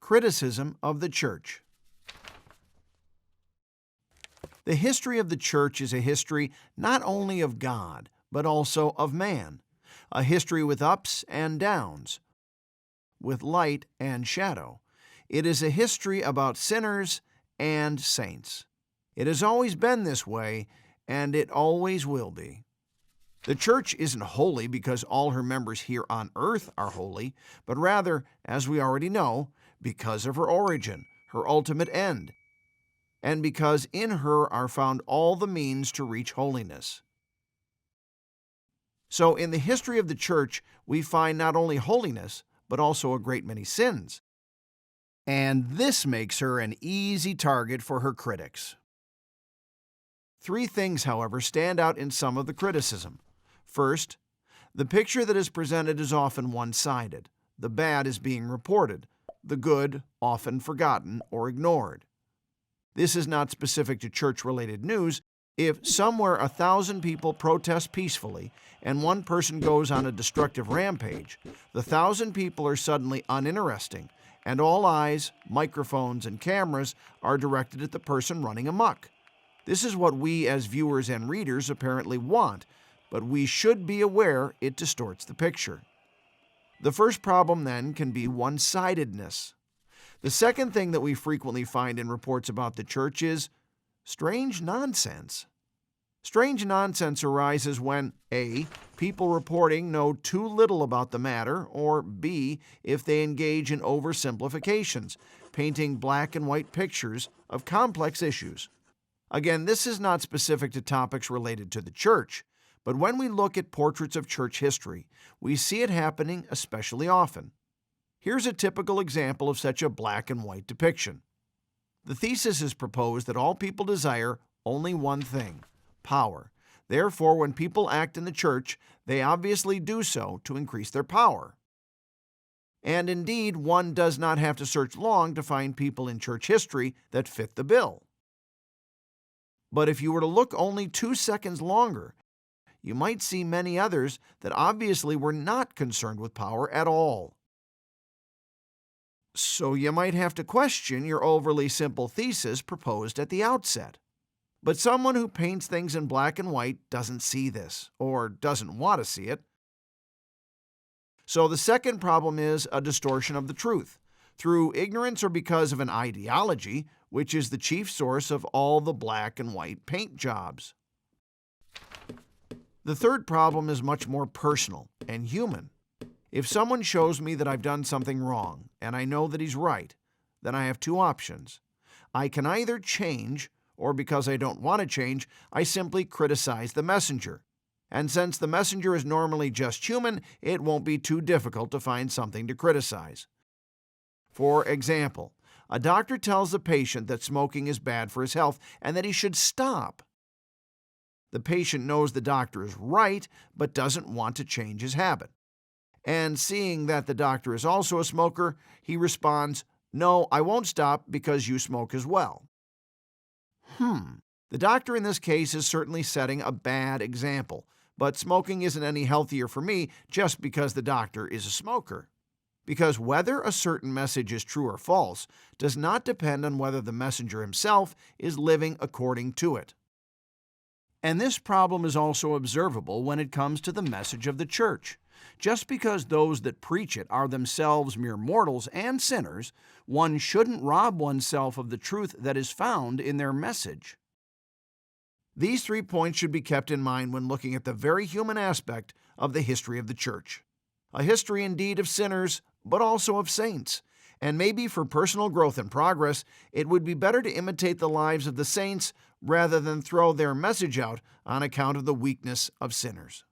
Criticism of the Church. The history of the Church is a history not only of God, but also of man, a history with ups and downs, with light and shadow. It is a history about sinners and saints. It has always been this way, and it always will be. The Church isn't holy because all her members here on earth are holy, but rather, as we already know, because of her origin, her ultimate end, and because in her are found all the means to reach holiness. So in the history of the Church, we find not only holiness, but also a great many sins. And this makes her an easy target for her critics. Three things, however, stand out in some of the criticism. First, the picture that is presented is often one-sided. The bad is being reported, the good often forgotten or ignored. This is not specific to church-related news. If somewhere 1,000 people protest peacefully and one person goes on a destructive rampage, the 1,000 people are suddenly uninteresting, and all eyes, microphones, and cameras are directed at the person running amok. This is what we as viewers and readers apparently want, but we should be aware it distorts the picture. The first problem, then, can be one-sidedness. The second thing that we frequently find in reports about the Church is strange nonsense. Strange nonsense arises when A, people reporting know too little about the matter, or B, if they engage in oversimplifications, painting black and white pictures of complex issues. Again, this is not specific to topics related to the Church, but when we look at portraits of church history, we see it happening especially often. Here's a typical example of such a black and white depiction. The thesis is proposed that all people desire only one thing: power. Therefore, when people act in the church, they obviously do so to increase their power. And indeed, one does not have to search long to find people in church history that fit the bill. But if you were to look only 2 seconds longer, you might see many others that obviously were not concerned with power at all. So you might have to question your overly simple thesis proposed at the outset. But someone who paints things in black and white doesn't see this, or doesn't want to see it. So the second problem is a distortion of the truth, through ignorance or because of an ideology, which is the chief source of all the black and white paint jobs. The third problem is much more personal and human. If someone shows me that I've done something wrong, and I know that he's right, then I have two options. I can either change, or because I don't want to change, I simply criticize the messenger. And since the messenger is normally just human, it won't be too difficult to find something to criticize. For example, a doctor tells the patient that smoking is bad for his health and that he should stop. The patient knows the doctor is right, but doesn't want to change his habit. And seeing that the doctor is also a smoker, he responds, "No, I won't stop because you smoke as well." The doctor in this case is certainly setting a bad example, but smoking isn't any healthier for me just because the doctor is a smoker. Because whether a certain message is true or false does not depend on whether the messenger himself is living according to it. And this problem is also observable when it comes to the message of the church. Just because those that preach it are themselves mere mortals and sinners, one shouldn't rob oneself of the truth that is found in their message. These 3 points should be kept in mind when looking at the very human aspect of the history of the church. A history indeed of sinners, but also of saints. And maybe for personal growth and progress, it would be better to imitate the lives of the saints rather than throw their message out on account of the weakness of sinners.